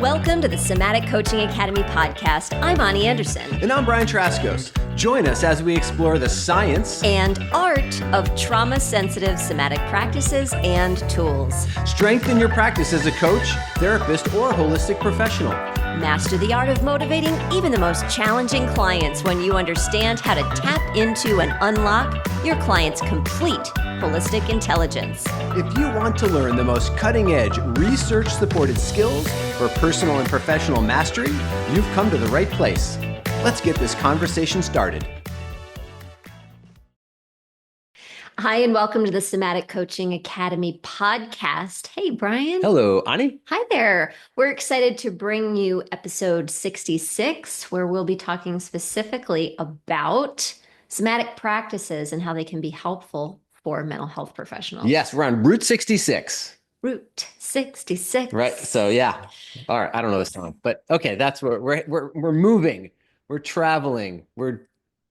Welcome to the Somatic Coaching Academy Podcast. I'm Ani Anderson. And I'm Brian Trzaskos. Join us as we explore the science and art of trauma-sensitive somatic practices and tools. Strengthen your practice as a coach, therapist, or holistic professional. Master the art of motivating even the most challenging clients when you understand how to tap into and unlock your client's complete holistic intelligence. If you want to learn the most cutting-edge, research-supported skills for personal and professional mastery, you've come to the right place. Let's get this conversation started. Hi, and welcome to the Somatic Coaching Academy Podcast. Hey, Brian. Hello, Ani. Hi there. We're excited to bring you episode 66, where we'll be talking specifically about somatic practices and how they can be helpful for mental health professionals. Yes, we're on Route 66. Route 66. Right. So yeah. All right. I don't know this song, but okay. That's where we're moving. We're traveling. We're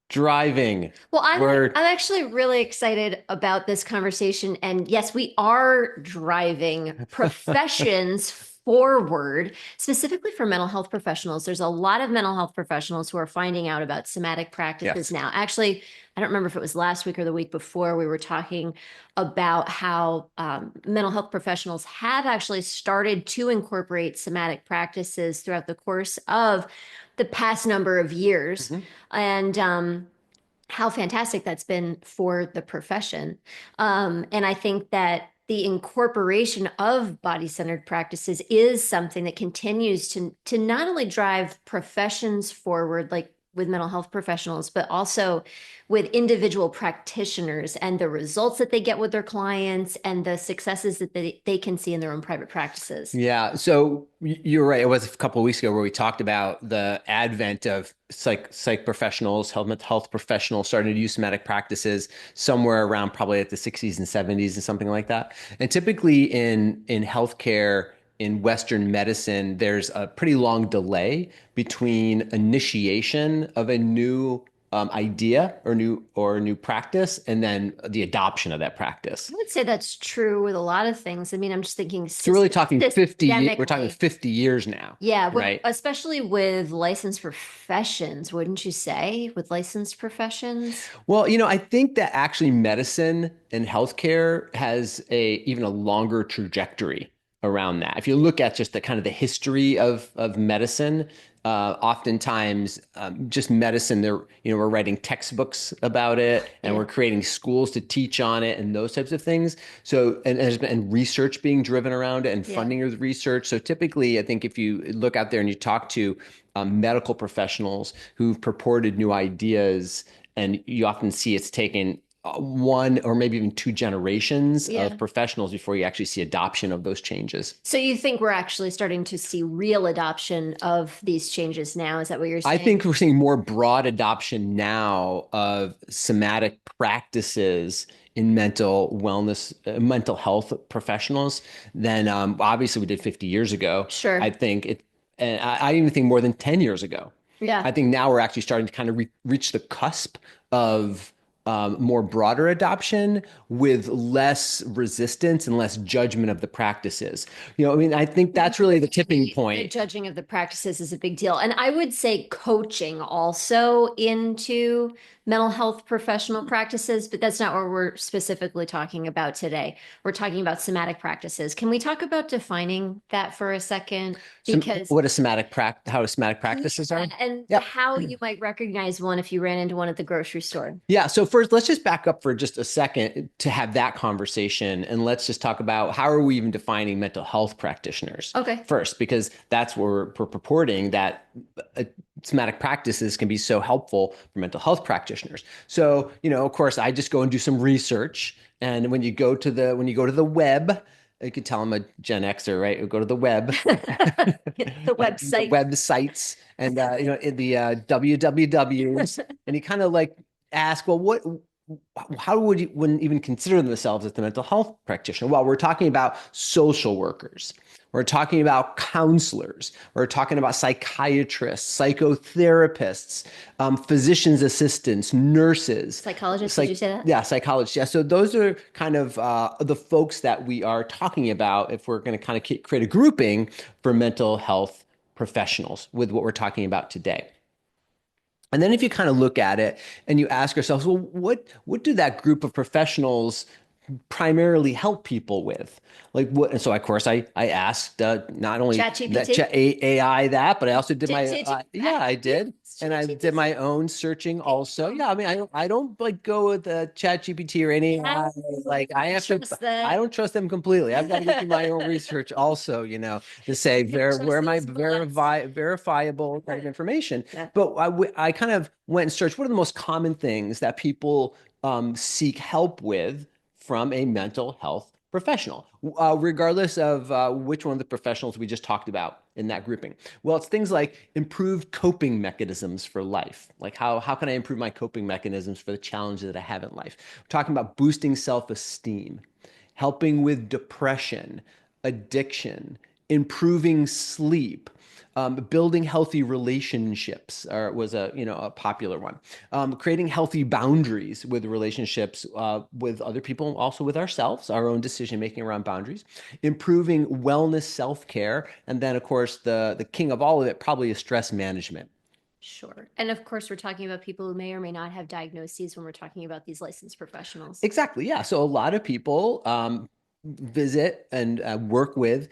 driving. Well, I'm actually really excited about this conversation. And yes, we are driving professions forward, specifically for mental health professionals. There's a lot of mental health professionals who are finding out about somatic practices now. Actually, I don't remember if it was last week or the week before, we were talking about how mental health professionals have actually started to incorporate somatic practices throughout the course of the past number of years. And how fantastic that's been for the profession. And I think that the incorporation of body-centered practices is something that continues to not only drive professions forward, like with mental health professionals, but also with individual practitioners and the results that they get with their clients and the successes that they can see in their own private practices. Yeah. So you're right. It was a couple of weeks ago where we talked about the advent of psych professionals, health professionals starting to use somatic practices somewhere around probably at the 60s and 70s and something like that. And typically in healthcare, in Western medicine, there's a pretty long delay between initiation of a new idea or new practice and then the adoption of that practice. I would say that's true with a lot of things. I mean, I'm just thinking. So we're really talking 50. We're talking 50 years now. Yeah, right. Especially with licensed professions, wouldn't you say? With licensed professions. Well, I think that actually medicine and healthcare has even a longer trajectory around that. If you look at just the kind of the history of medicine, oftentimes just medicine, we're writing textbooks about it and we're creating schools to teach on it and those types of things. So, and there's been research being driven around it and funding of the research. So typically, I think if you look out there and you talk to medical professionals who've purported new ideas, and you often see it's taken one or maybe even two generations of professionals before you actually see adoption of those changes. So you think we're actually starting to see real adoption of these changes now? Is that what you're saying? I think we're seeing more broad adoption now of somatic practices in mental wellness, mental health professionals than obviously we did 50 years ago. Sure. I think and I even think more than 10 years ago. Yeah. I think now we're actually starting to kind of reach the cusp of more broader adoption with less resistance and less judgment of the practices. I think that's really the tipping point. The judging of the practices is a big deal. And I would say coaching also into mental health professional practices, but that's not what we're specifically talking about today. We're talking about somatic practices. Can we talk about defining that for a second? Because how somatic practices are? And how you might recognize one if you ran into one at the grocery store. Yeah. So first, let's just back up for just a second to have that conversation. And let's just talk about how are we even defining mental health practitioners first, because that's where we're purporting that somatic practices can be so helpful for mental health practitioners. So, of course, I just go and do some research. And when you go to the web, you could tell I'm a Gen Xer, right? You go to the web, the website, the websites, and in the wwws, and you kind of like ask, well, how wouldn't even consider themselves as the mental health practitioner? Well, we're talking about social workers. We're talking about counselors. We're talking about psychiatrists, psychotherapists, physician's assistants, nurses, Psychologist, did you say that? yeah, psychologists. Yeah. So those are kind of the folks that we are talking about if we're going to kind of create a grouping for mental health professionals with what we're talking about today. And then if you kind of look at it and you ask yourselves, well, what do that group of professionals primarily help people with? Like what? And so of course I asked not only that ChatGPT? AI that, but I also did my Did you? yeah, I did. And I did ChatGPT. my own searching also. Yeah, I mean I don't like go with the chat GPT or any AI. Like I have to Trust I that. don't trust them completely. I've got to go through my own research also, to say where Trust am I those bots. verifiable kind of information. Yeah. But I kind of went and searched what are the most common things that people seek help with from a mental health professional, regardless of which one of the professionals we just talked about in that grouping. Well, it's things like improved coping mechanisms for life. Like how can I improve my coping mechanisms for the challenges that I have in life? We're talking about boosting self-esteem, helping with depression, addiction, improving sleep, building healthy relationships was a popular one. Creating healthy boundaries with relationships with other people, also with ourselves, our own decision making around boundaries. Improving wellness, self care, and then of course the king of all of it probably is stress management. Sure. And of course, we're talking about people who may or may not have diagnoses when we're talking about these licensed professionals. Exactly. Yeah. So a lot of people visit and work with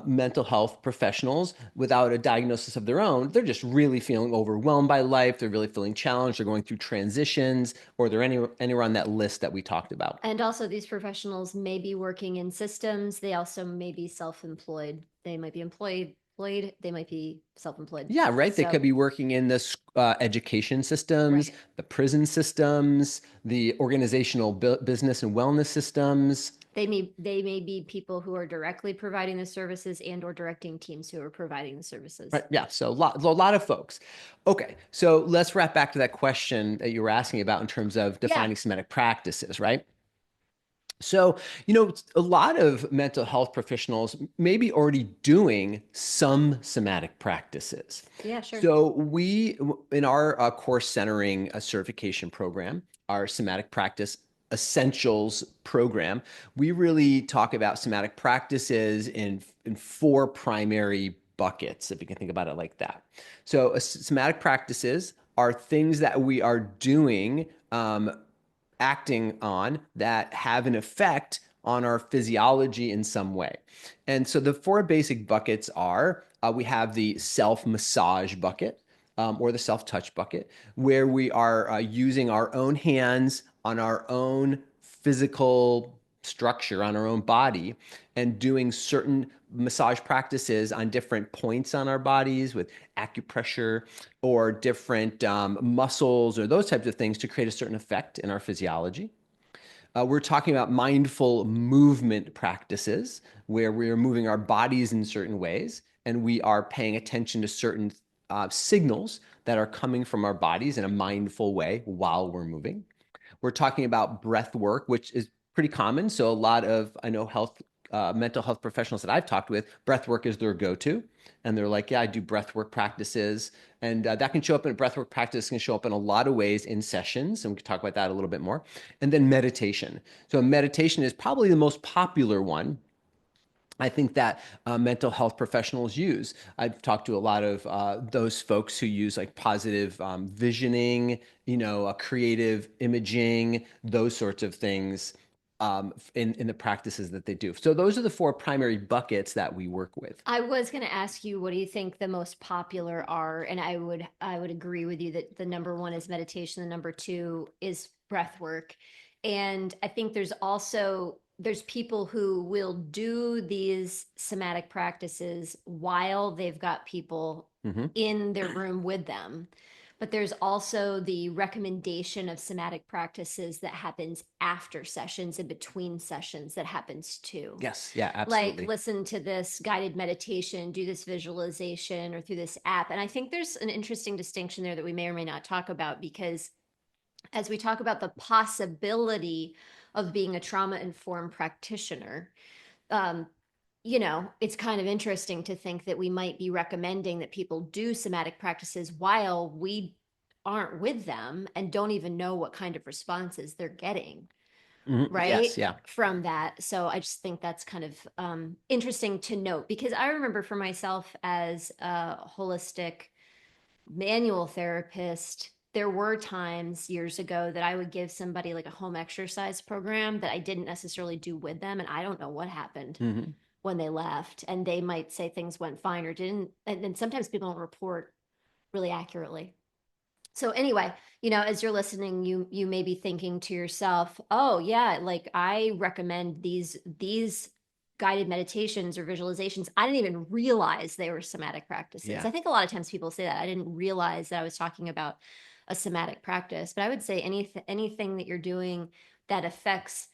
mental health professionals without a diagnosis of their own. They're just really feeling overwhelmed by life. They're really feeling challenged. They're going through transitions, or they're anywhere on that list that we talked about. And also, these professionals may be working in systems. They also may be self-employed. They might be employed. They might be self-employed. Yeah, right. They could So, be working in the education systems, right. the prison systems, the organizational business and wellness systems. They may be people who are directly providing the services and or directing teams who are providing the Right. services. Yeah. So a lot of folks. Okay. So let's wrap back to that question that you were asking about in terms of Yeah. defining somatic practices, right? So, a lot of mental health professionals may be already doing some somatic practices. Yeah, sure. So, in our course centering certification program, our somatic practice essentials program, we really talk about somatic practices in four primary buckets, if you can think about it like that. So, somatic practices are things that we are doing acting on that have an effect on our physiology in some way. And so the four basic buckets are we have the self massage bucket or the self touch bucket, where we are using our own hands on our own physical structure, on our own body, and doing certain massage practices on different points on our bodies with acupressure or different muscles or those types of things to create a certain effect in our physiology. We're talking about mindful movement practices where we are moving our bodies in certain ways and we are paying attention to certain signals that are coming from our bodies in a mindful way while we're moving. We're talking about breath work, which is pretty common. So a lot of I know mental health professionals that I've talked with, breath work is their go-to, and they're like, yeah, I do breath work practices, and that can show up in breath work practice can show up in a lot of ways in sessions, and we can talk about that a little bit more. And then meditation. So meditation is probably the most popular one I think that mental health professionals use. I've talked to a lot of those folks who use like positive visioning, creative imaging, those sorts of things in the practices that they do. So those are the four primary buckets that we work with. I was going to ask you, what do you think the most popular are? And I would agree with you that the number one is meditation, the number two is breath work. And I think there's people who will do these somatic practices while they've got people Hmm. in their room with them. But there's also the recommendation of somatic practices that happens after sessions, in between sessions, that happens too. Yes, yeah, Like, absolutely. listen to this guided meditation, do this visualization or through this app. And I think there's an interesting distinction there that we may or may not talk about, because as we talk about the possibility of being a trauma informed practitioner, um, it's kind of interesting to think that we might be recommending that people do somatic practices while we aren't with them and don't even know what kind of responses they're getting, Yes, right? yeah. From that. So I just think that's kind of interesting to note because I remember for myself as a holistic manual therapist, there were times years ago that I would give somebody like a home exercise program that I didn't necessarily do with them. And I don't know what happened Hmm. when they left. And they might say things went fine or didn't. And then sometimes people don't report really accurately. So anyway, as you're listening, you may be thinking to yourself, oh yeah, like I recommend these guided meditations or visualizations. I didn't even realize they were somatic practices. Yeah. I think a lot of times people say that. I didn't realize that I was talking about a somatic practice, but I would say anything that you're doing that affects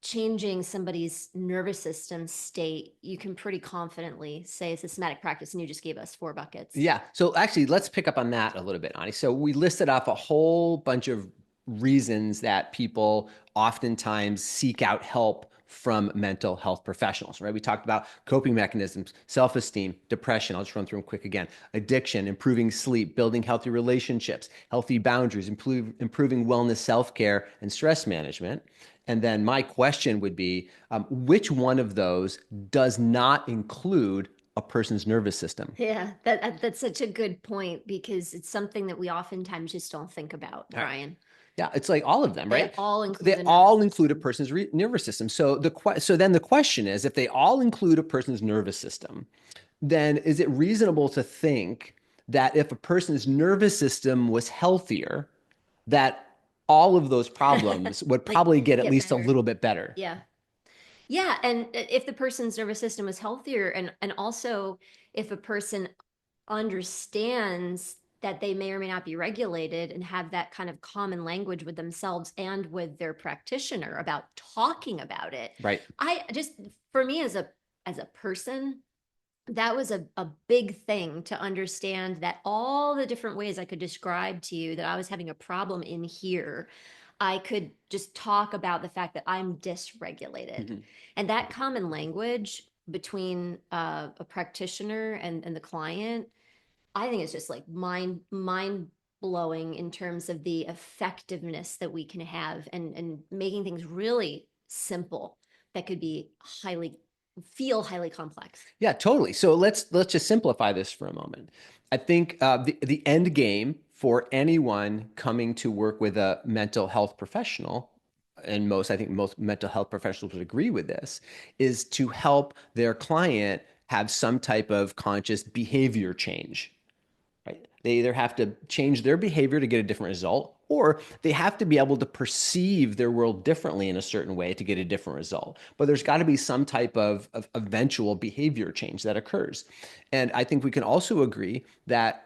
changing somebody's nervous system state, you can pretty confidently say it's a somatic practice, and you just gave us 4 buckets. Yeah. So actually, let's pick up on that a little bit, Ani. So we listed off a whole bunch of reasons that people oftentimes seek out help from mental health professionals, right? We talked about coping mechanisms, self-esteem, depression. I'll just run through them quick again. Addiction, improving sleep, building healthy relationships, healthy boundaries, improving wellness, self-care, and stress management. And then my question would be, which one of those does not include a person's nervous system? Yeah, that's such a good point because it's something that we oftentimes just don't think about, All right. Brian. Yeah, it's like all of them, They right? all include They the nervous all include a system. person's nervous system. So then the question is, if they all include a person's nervous system, then is it reasonable to think that if a person's nervous system was healthier, that all of those problems would Like probably get at get least a better. little bit better? Yeah. Yeah, and if the person's nervous system was healthier and also if a person understands that they may or may not be regulated and have that kind of common language with themselves and with their practitioner about talking about it. Right. I just for me as a person, that was a big thing to understand that all the different ways I could describe to you that I was having a problem in here, I could just talk about the fact that I'm dysregulated. Mhm. And that common language between a practitioner and the client, I think it's just like mind blowing in terms of the effectiveness that we can have and making things really simple that could be highly complex. Yeah, totally. So let's just simplify this for a moment. I think the end game for anyone coming to work with a mental health professional, and I think most mental health professionals would agree with this, is to help their client have some type of conscious behavior change, right? They either have to change their behavior to get a different result, or they have to be able to perceive their world differently in a certain way to get a different result. But there's got to be some type of eventual behavior change that occurs. And I think we can also agree that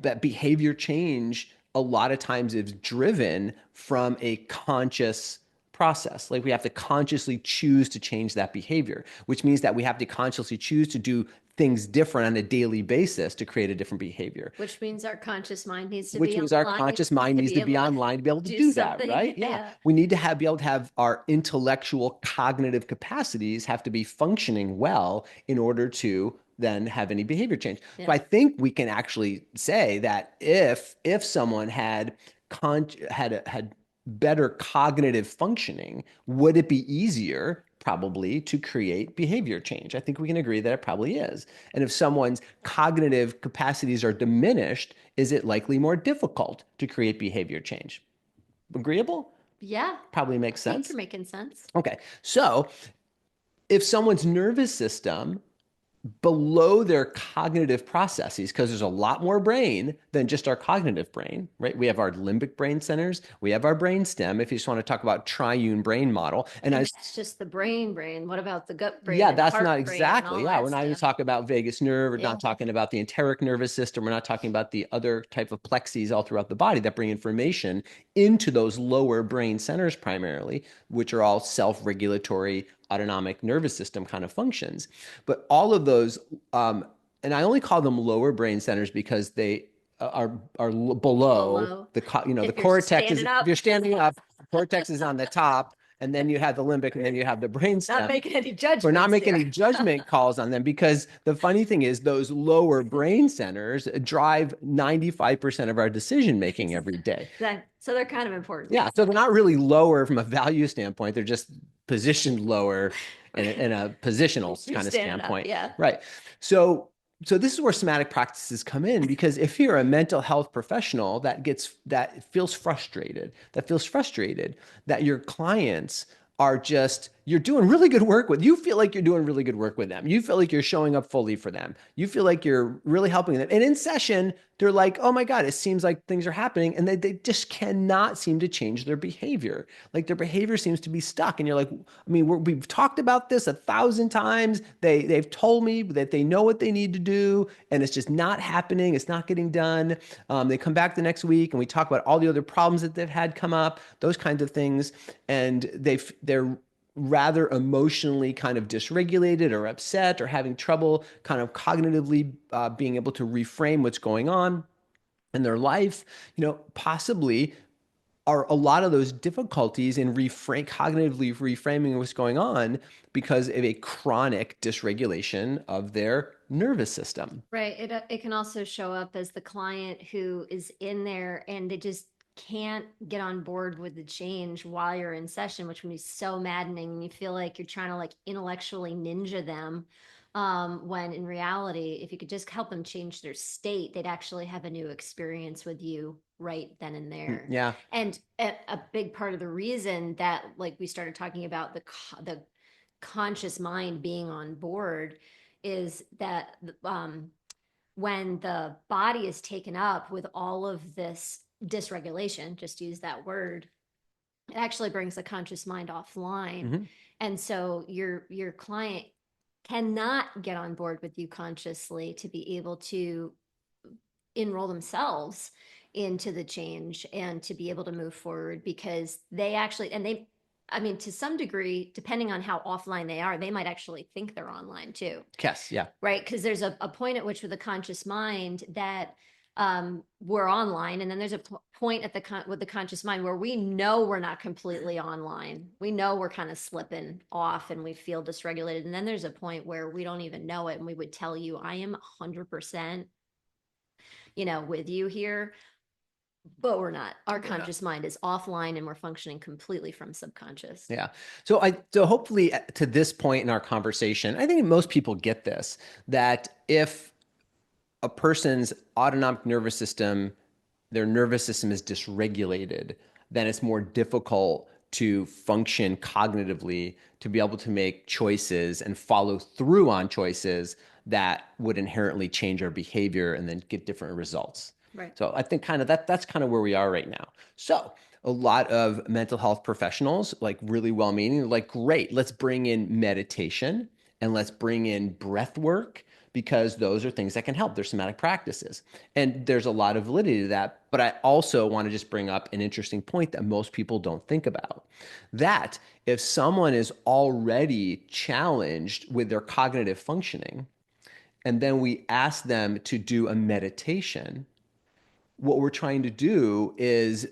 that behavior change a lot of times is driven from a conscious process. Like we have to consciously choose to change that behavior, which means that we have to consciously choose to do things different on a daily basis to create a different behavior, Which means our conscious mind needs to which be means our online conscious mind to needs be to be able to online to be able to do do that, something. right? Yeah. Yeah. We need to be able to have our intellectual cognitive capacities have to be functioning well in order to then have any behavior change. So Yeah. I think we can actually say that if someone had better cognitive functioning, would it be easier probably to create behavior change? I think we can agree that it probably is. And if someone's cognitive capacities are diminished, is it likely more difficult to create behavior change? Agreeable? Yeah. Probably I makes think you're sense. making sense. Okay. So if someone's nervous system below their cognitive processes, because there's a lot more brain than just our cognitive brain, right? We have our limbic brain centers, we have our brain stem, if you just want to talk about triune brain model. And And I that's just the brain. What about the gut brain Yeah, and the that's not heart brain and exactly. all Yeah, that we're not even stuff? talking about vagus nerve. We're Yeah. not talking about the enteric nervous system. We're not talking about the other type of plexes all throughout the body that bring information into those lower brain centers primarily, which are all self-regulatory autonomic nervous system kind of functions. But all of those, and I only call them lower brain centers because they below Below. the If you're cortex is, standing if you're up. standing up, the cortex is on the top and then you have the limbic, and then you have the brainstem. Not making any judgments. We're not making here. any judgment calls on them, because the funny thing is those lower brain centers drive 95% of our decision making every day. So they're kind of important. Yeah, so they're not really lower from a value standpoint. They're just positioned lower in a positional kind of standpoint. Up, yeah. Right. So this is where somatic practices come in, because if you're a mental health professional that feels frustrated that your clients are just, you're doing really good work with, you feel like you're doing really good work with them. You feel like you're showing up fully for them. You feel like you're really helping them. And in session, they're like, oh my God, it seems like things are happening. And they just cannot seem to change their behavior. Like their behavior seems to be stuck. And you're like, I mean, we've talked about this 1,000 times. They've told me that they know what they need to do, and it's just not happening. It's not getting done. They come back the next week and we talk about all the other problems that they've had come up, those kinds of things. And they're rather emotionally kind of dysregulated or upset, or having trouble kind of cognitively being able to reframe what's going on in their life. Possibly are a lot of those difficulties in cognitively reframing what's going on because of a chronic dysregulation of their nervous system. Right. It can also show up as the client who is in there and they just can't get on board with the change while you're in session, which can be so maddening. And you feel like you're trying to like intellectually ninja them. When in reality, if you could just help them change their state, they'd actually have a new experience with you right then and there. Yeah. And a big part of the reason that like we started talking about the conscious mind being on board is that when the body is taken up with all of this dysregulation, just use that word, it actually brings the conscious mind offline. Mm-hmm. And so your client cannot get on board with you consciously to be able to enroll themselves into the change and to be able to move forward, because they actually, and they, I mean, to some degree, depending on how offline they are, they might actually think they're online too. Yes, yeah. Right. Because there's a point at which with a conscious mind that we're online, and then there's a point at with the conscious mind where we know we're not completely online. We know we're kind of slipping off and we feel dysregulated. And then there's a point where we don't even know it, and we would tell you, I am 100%, with you here. But we're not. Our conscious mind is offline and we're functioning completely from subconscious. Yeah. So hopefully to this point in our conversation, I think most people get this, that if a person's autonomic nervous system, their nervous system is dysregulated, then it's more difficult to function cognitively, to be able to make choices and follow through on choices that would inherently change our behavior and then get different results. Right. So I think kind of that's kind of where we are right now. So a lot of mental health professionals, like really well-meaning, like, great, let's bring in meditation and let's bring in breath work, because those are things that can help. They're somatic practices. And there's a lot of validity to that. But I also want to just bring up an interesting point that most people don't think about. That if someone is already challenged with their cognitive functioning, and then we ask them to do a meditation, what we're trying to do is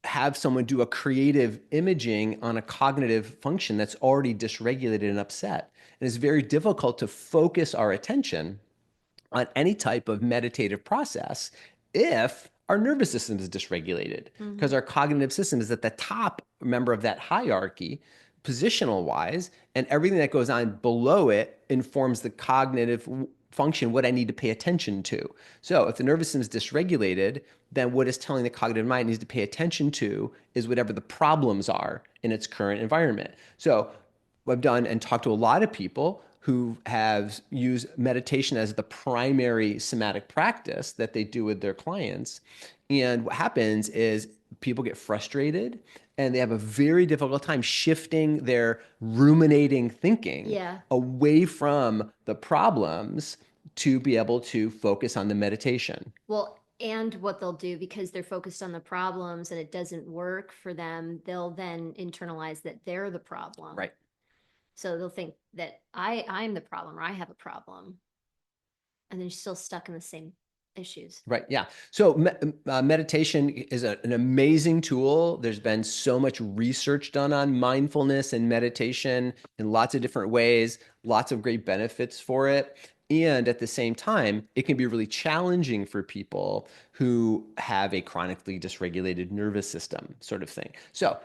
have someone do a creative imaging on a cognitive function that's already dysregulated and upset. And it's very difficult to focus our attention on any type of meditative process if our nervous system is dysregulated, because our cognitive system is at the top member of that hierarchy, positional wise, and everything that goes on below it informs the cognitive function, what I need to pay attention to. So if the nervous system is dysregulated, then what is telling the cognitive mind needs to pay attention to is whatever the problems are in its current environment. So I've done and talked to a lot of people who have used meditation as the primary somatic practice that they do with their clients. And what happens is people get frustrated and they have a very difficult time shifting their ruminating thinking away from the problems to be able to focus on the meditation. Well, and what they'll do, because they're focused on the problems and it doesn't work for them, they'll then internalize that they're the problem. Right. So they'll think that I'm the problem, or I have a problem. And they're still stuck in the same issues. Right. Yeah. So meditation is an amazing tool. There's been so much research done on mindfulness and meditation in lots of different ways, lots of great benefits for it. And at the same time, it can be really challenging for people who have a chronically dysregulated nervous system sort of thing. So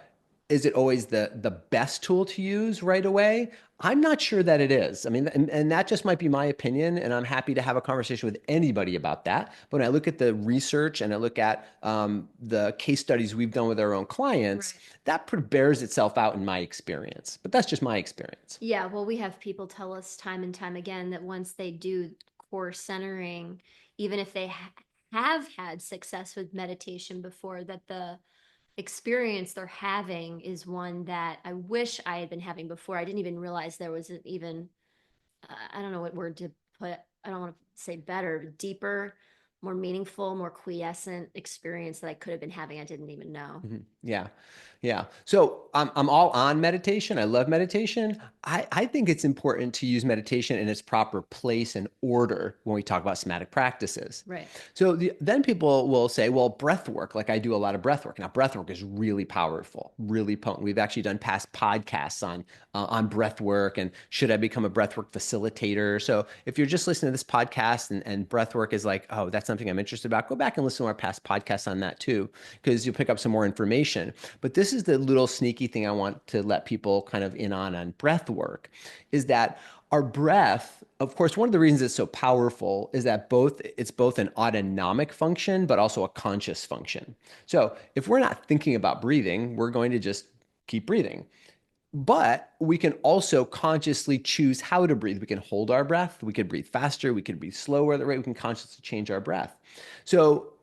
is it always the best tool to use right away? I'm not sure that it is. I mean, and that just might be my opinion, and I'm happy to have a conversation with anybody about that. But when I look at the research and I look at the case studies we've done with our own clients, Right. that bears itself out in my experience. But that's just my experience. Yeah, well, we have people tell us time and time again that once they do core centering, even if they have had success with meditation before, that the experience they're having is one that I wish I had been having before. I didn't even realize there was even, I don't know what word to put, I don't want to say better, but deeper, more meaningful, more quiescent experience that I could have been having. I didn't even know. Yeah. Yeah. So I'm all on meditation. I love meditation. I think it's important to use meditation in its proper place and order when we talk about somatic practices. Right. So then people will say, well, breath work, like I do a lot of breath work. Now, breath work is really powerful, really potent. We've actually done past podcasts on breath work and should I become a breath work facilitator. So if you're just listening to this podcast and breath work is like, oh, that's something I'm interested about, go back and listen to our past podcasts on that too, because you'll pick up some more information. But this is the little sneaky thing I want to let people kind of in on breath work is that our breath, of course, one of the reasons it's so powerful is that it's both an autonomic function, but also a conscious function. So if we're not thinking about breathing, we're going to just keep breathing. But we can also consciously choose how to breathe. We can hold our breath. We could breathe faster. We could breathe slower. We can consciously change our breath. So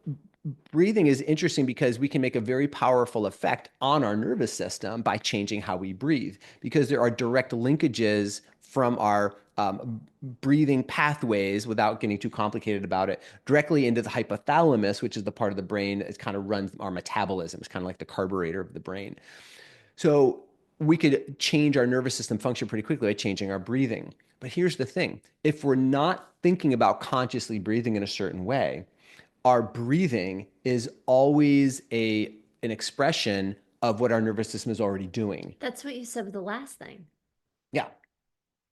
breathing is interesting because we can make a very powerful effect on our nervous system by changing how we breathe, because there are direct linkages from our breathing pathways, without getting too complicated about it, directly into the hypothalamus, which is the part of the brain that kind of runs our metabolism. It's kind of like the carburetor of the brain. So we could change our nervous system function pretty quickly by changing our breathing. But here's the thing. If we're not thinking about consciously breathing in a certain way, our breathing is always an expression of what our nervous system is already doing. That's what you said with the last thing. Yeah.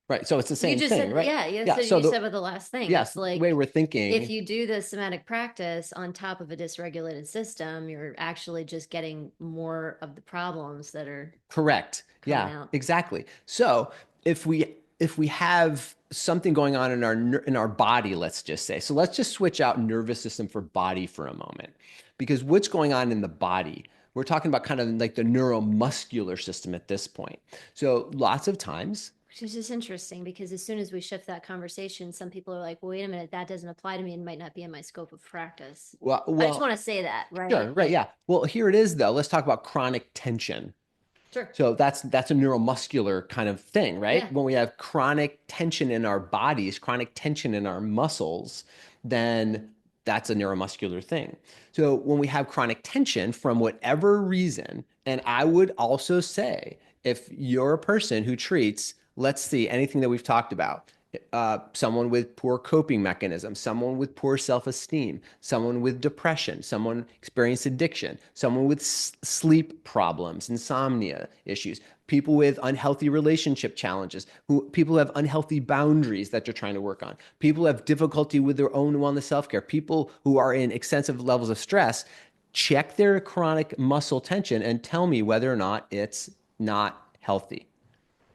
Right. So it's the You same just thing, said, right? yeah, you Yeah. said So you said with the last thing. yes, It's the way like we're if thinking. you do the somatic practice on top of a dysregulated system, you're actually just getting more of the problems that are Correct. coming Yeah, out. exactly. So if we have something going on in our body, let's just say, so let's just switch out nervous system for body for a moment, because what's going on in the body? We're talking about kind of like the neuromuscular system at this point. So lots of times, Which is just interesting because as soon as we shift that conversation, some people are like, well, wait a minute, that doesn't apply to me and might not be in my scope of practice. well, I just well, want to say that, right? sure, right, Like, yeah. Well, here it is though. Let's talk about chronic tension. sure. So that's a neuromuscular kind of thing, Yeah. right? When we have chronic tension in our bodies, chronic tension in our muscles, then that's a neuromuscular thing. So when we have chronic tension from whatever reason, and I would also say if you're a person who treats, let's see, anything that we've talked about, someone with poor coping mechanisms, someone with poor self-esteem, someone with depression, someone experiencing addiction, someone with sleep problems, insomnia issues, people with unhealthy relationship challenges, people who have unhealthy boundaries that they're trying to work on, people who have difficulty with their own wellness self-care, people who are in extensive levels of stress, check their chronic muscle tension and tell me whether or not it's not healthy.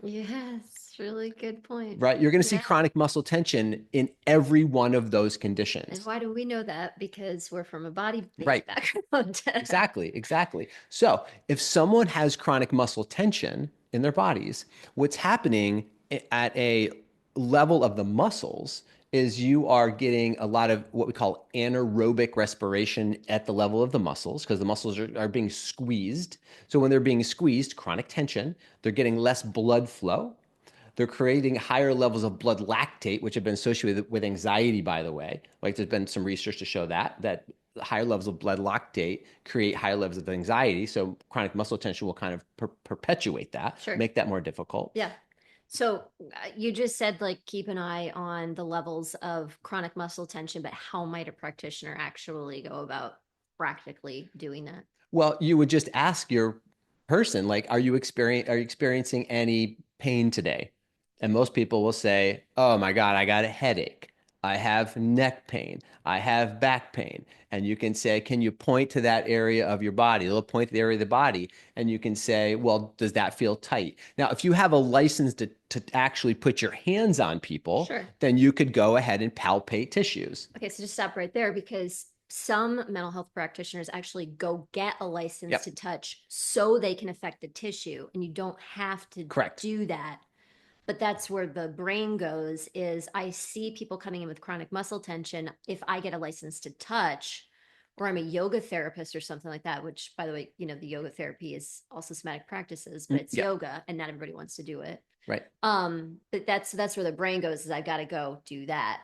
Yes. Really good point. Right? You're going to see Yeah. chronic muscle tension in every one of those And conditions. why do we know that? Because we're from a body-based Right. background. Exactly. Exactly. So if someone has chronic muscle tension in their bodies, what's happening at a level of the muscles is you are getting a lot of what we call anaerobic respiration at the level of the muscles, because the muscles are being squeezed. So when they're being squeezed, chronic tension, they're getting less blood flow. They're creating higher levels of blood lactate, which have been associated with anxiety, by the way. Like there's been some research to show that higher levels of blood lactate create higher levels of anxiety. So chronic muscle tension will kind of perpetuate that, Sure. make that more difficult. Yeah. So you just said like keep an eye on the levels of chronic muscle tension, but how might a practitioner actually go about practically doing that? Well, you would just ask your person, like, are you experiencing any pain today? And most people will say, "Oh my God, I got a headache. I have neck pain. I have back pain." And you can say, "Can you point to that area of your body?" They'll point to the area of the body, and you can say, "Well, does that feel tight?" Now, if you have a license to actually put your hands on people, Sure. then you could go ahead and palpate tissues. Okay, so just stop right there because some mental health practitioners actually go get a license to Yep, touch so they can affect the tissue, and you don't have to correct. do that. But that's where the brain goes is I see people coming in with chronic muscle tension. If I get a license to touch, or I'm a yoga therapist or something like that, which by the way, the yoga therapy is also somatic practices, but it's Yeah, yoga and not everybody wants to do it. right. But that's where the brain goes is I've got to go do that.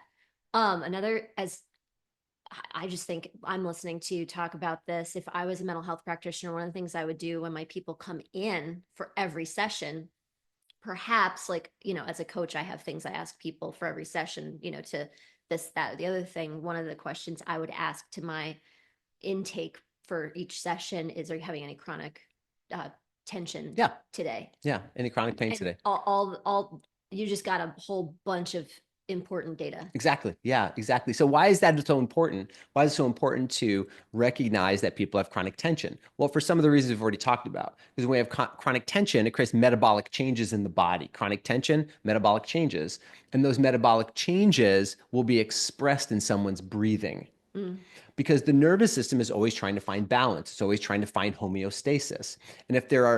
Another as I just think I'm listening to you talk about this. If I was a mental health practitioner, one of the things I would do when my people come in for every session, perhaps like, as a coach, I have things I ask people for every session, to this, that, or the other thing. One of the questions I would ask to my intake for each session is, are you having any chronic uh, tension Yeah, today? yeah. Any chronic pain And today? you just got a whole bunch of important data. Exactly. Yeah, exactly. So why is that so important? Why is it so important to recognize that people have chronic tension? Well, for some of the reasons we've already talked about. Because when we have chronic tension, it creates metabolic changes in the body. Chronic tension, metabolic changes. And those metabolic changes will be expressed in someone's breathing Mm, because the nervous system is always trying to find balance. It's always trying to find homeostasis. And if there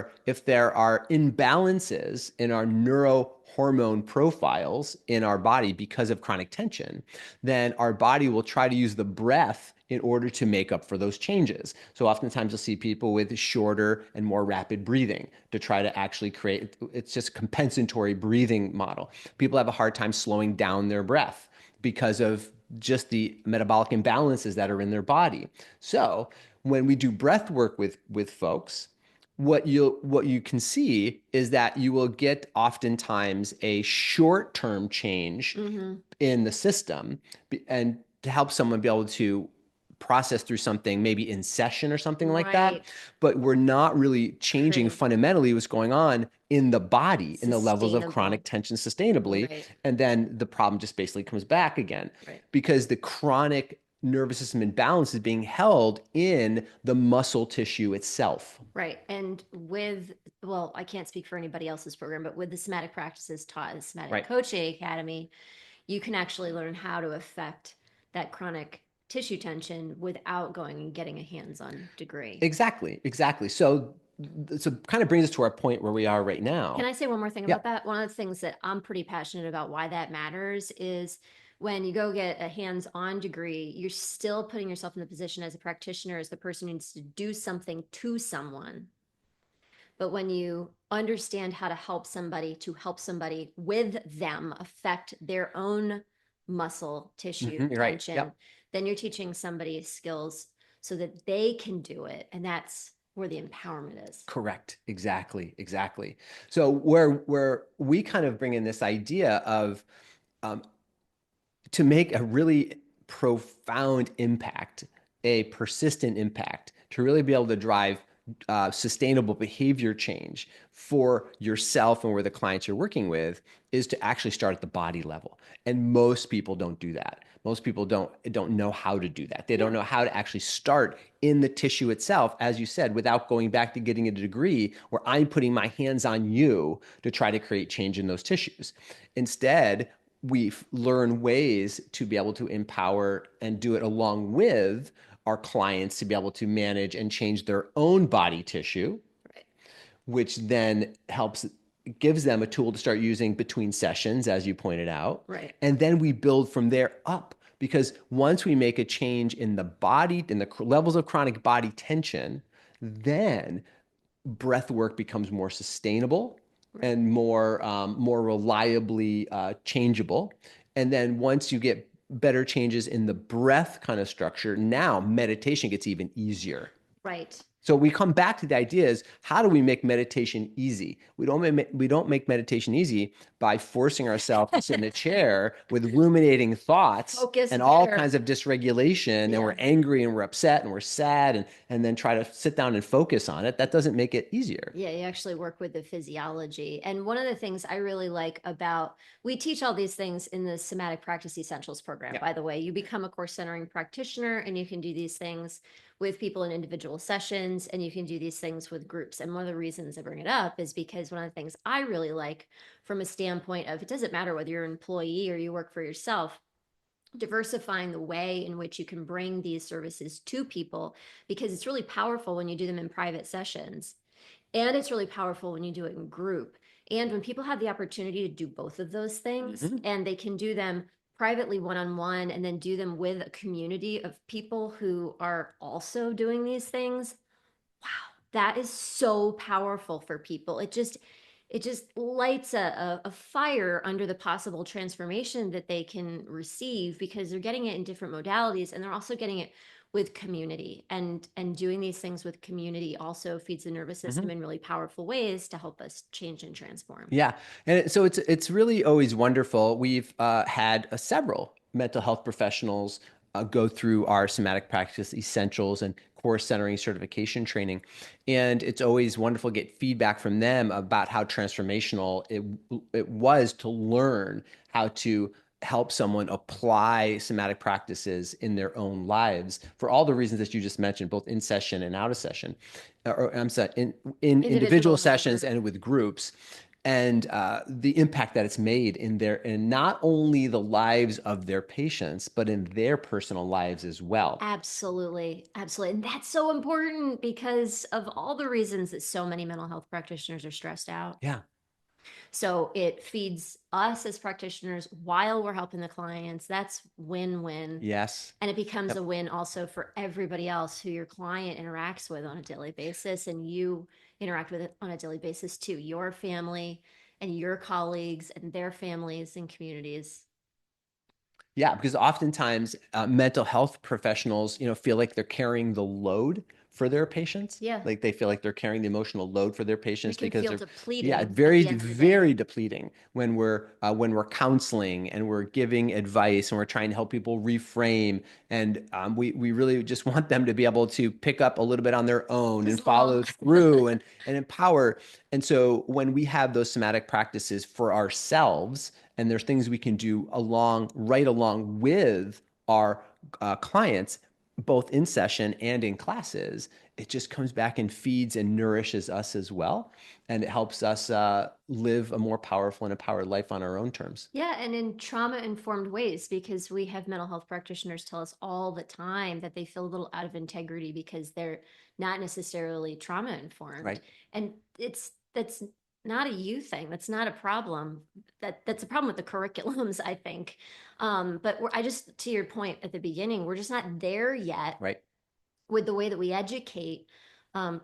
are imbalances in our neurohormone profiles in our body because of chronic tension, then our body will try to use the breath in order to make up for those changes. So oftentimes you'll see people with shorter and more rapid breathing to try to actually create, it's just compensatory breathing model. People have a hard time slowing down their breath because of just the metabolic imbalances that are in their body. So when we do breath work with folks, what you can see is that you will get oftentimes a short-term change mm-hmm. in the system and to help someone be able to process through something maybe in session or something like that, Right. but we're not really changing Create fundamentally what's going on in the body in the levels of chronic sustainable. tension sustainably, Right. and then the problem just basically comes back again Right. because the chronic nervous system imbalance is being held in the muscle tissue itself. Right. And well, I can't speak for anybody else's program, but with the somatic practices taught in the Somatic Right. Coaching Academy, you can actually learn how to affect that chronic tissue tension without going and getting a hands-on degree. Exactly, exactly. So kind of brings us to our point where we are right Can now. I say one more thing Yeah. about that? One of the things that I'm pretty passionate about why that matters is when you go get a hands-on degree, you're still putting yourself in the position as a practitioner, as the person who needs to do something to someone. But when you understand how to help somebody with them affect their own muscle tissue You're right. tension, Yep. then you're teaching somebody skills so that they can do it. And that's where the empowerment is. Correct. Exactly. Exactly. So where we kind of bring in this idea of um, to make a really profound impact, a persistent impact, to really be able to drive sustainable behavior change for yourself and where the clients you're working with is to actually start at the body level. And most people don't do that. Most people don't know how to do that. They don't Yeah. know how to actually start in the tissue itself, as you said, without going back to getting a degree where I'm putting my hands on you to try to create change in those tissues. Instead, we learn ways to be able to empower and do it along with our clients to be able to manage and change their own body tissue, Right. which then helps gives them a tool to start using between sessions, as you pointed out. Right. And then we build from there up. Because once we make a change in the body, in the levels of chronic body tension, then breath work becomes more sustainable Right. and more reliably changeable. And then once you get better changes in the breath kind of structure, now meditation gets even easier. Right. So we come back to the idea is how do we make meditation easy? We don't make meditation easy by forcing ourselves to sit in a chair with ruminating thoughts Focus and all there. kinds of dysregulation, and we're Yeah. angry and we're upset and we're sad, and then try to sit down and focus on it. That doesn't make it easier. Yeah, you actually work with the physiology. And one of the things I really like about, we teach all these things in the Somatic Practice Essentials program, Yeah. by the way. You become a course centering practitioner and you can do these things with people in individual sessions and you can do these things with groups. And one of the reasons I bring it up is because one of the things I really like from a standpoint of it doesn't matter whether you're an employee or you work for yourself, diversifying the way in which you can bring these services to people, because it's really powerful when you do them in private sessions. And it's really powerful when you do it in group. And when people have the opportunity to do both of those things, Mhm. and they can do them privately one on one, and then do them with a community of people who are also doing these things, wow, that is so powerful for people. It just lights a fire under the possible transformation that they can receive, because they're getting it in different modalities and they're also getting it with community, and doing these things with community also feeds the nervous system Mhm. in really powerful ways to help us change and transform. Yeah, and so it's really always wonderful. We've had several mental health professionals go through our somatic practice essentials and core centering certification training, and it's always wonderful to get feedback from them about how transformational it was to learn how to help someone apply somatic practices in their own lives for all the reasons that you just mentioned, both in session and out of session, or I'm sorry, in individual Individual and with a sessions group. and with groups, and the impact that it's made in not only the lives of their patients, but in their personal lives as well. Absolutely. Absolutely. And that's so important because of all the reasons that so many mental health practitioners are stressed out. Yeah. So it feeds us as practitioners while we're helping the clients. That's win-win. Yes. And it becomes a Yep. win also for everybody else who your client interacts with on a daily basis, and you interact with it on a daily basis too. Your family and your colleagues and their families and communities. Yeah, because oftentimes mental health professionals, feel like they're carrying the load for their patients. Yeah. Like they feel like they're carrying the emotional load for their And it patients can because feel they're, yeah, depleting at very, the end of the day. very depleting when we're counseling and we're giving advice and we're trying to help people reframe, and we really just want them to be able to pick up a little bit on their own and Just a little. follow through and empower. And so when we have those somatic practices for ourselves, and there's things we can do right along with our clients, both in session and in classes, it just comes back and feeds and nourishes us as well. And it helps us live a more powerful and empowered life on our own terms. Yeah, and in trauma informed ways, because we have mental health practitioners tell us all the time that they feel a little out of integrity because they're not necessarily trauma informed. Right. And that's not a you thing. That's not a problem. That's a problem with the curriculums, I think. But I just, to your point at the beginning, we're just not there yet Right. with the way that we educate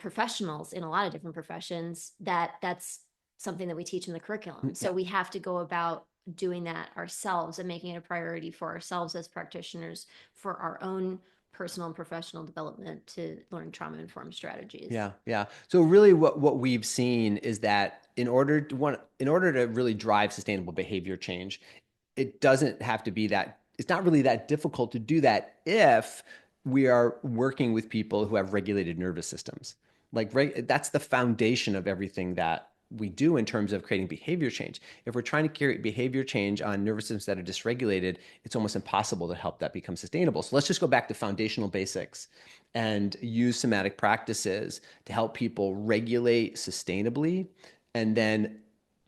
professionals in a lot of different professions, that's something that we teach in the curriculum. So Yeah. we have to go about doing that ourselves and making it a priority for ourselves as practitioners for our own personal and professional development to learn trauma informed strategies. Yeah, yeah. So really what we've seen is that in order to really drive sustainable behavior change, it doesn't have to be that it's not really that difficult to do that if we are working with people who have regulated nervous systems. That's the foundation of everything that we do in terms of creating behavior change. If we're trying to create behavior change on nervous systems that are dysregulated, it's almost impossible to help that become sustainable. So let's just go back to foundational basics and use somatic practices to help people regulate sustainably. And then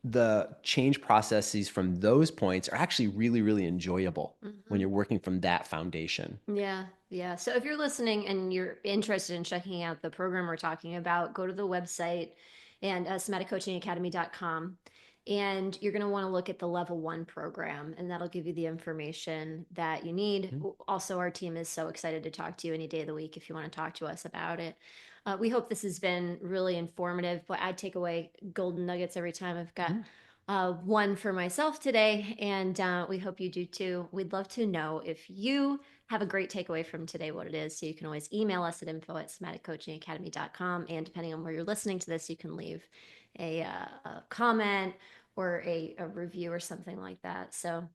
the change processes from those points are actually really, really enjoyable when Mm-hmm. you're working from that foundation. Yeah, yeah. So if you're listening and you're interested in checking out the program we're talking about, go to the website and somaticcoachingacademy.com. And you're going to want to look at the level 1 program, and that'll give you the information that you need. Mhm. Also, our team is so excited to talk to you any day of the week if you want to talk to us about it. We hope this has been really informative, but I take away golden nuggets every time. I've got Mhm. one for myself today, and we hope you do too. We'd love to know if you have a great takeaway from today, what it is. So you can always email us at info@somaticcoachingacademy.com. And depending on where you're listening to this, you can leave a comment or a review or something like that. So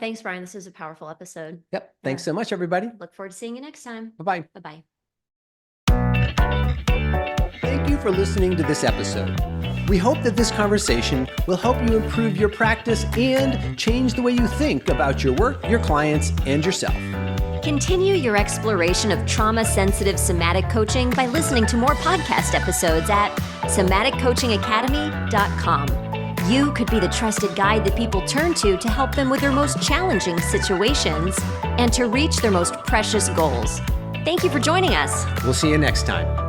thanks, Brian. This was a powerful episode. Yep. Thanks so much, everybody. Look forward to seeing you next time. Bye-bye. Bye-bye. Thank you for listening to this episode. We hope that this conversation will help you improve your practice and change the way you think about your work, your clients, and yourself. Continue your exploration of trauma-sensitive somatic coaching by listening to more podcast episodes at somaticcoachingacademy.com. You could be the trusted guide that people turn to help them with their most challenging situations and to reach their most precious goals. Thank you for joining us. We'll see you next time.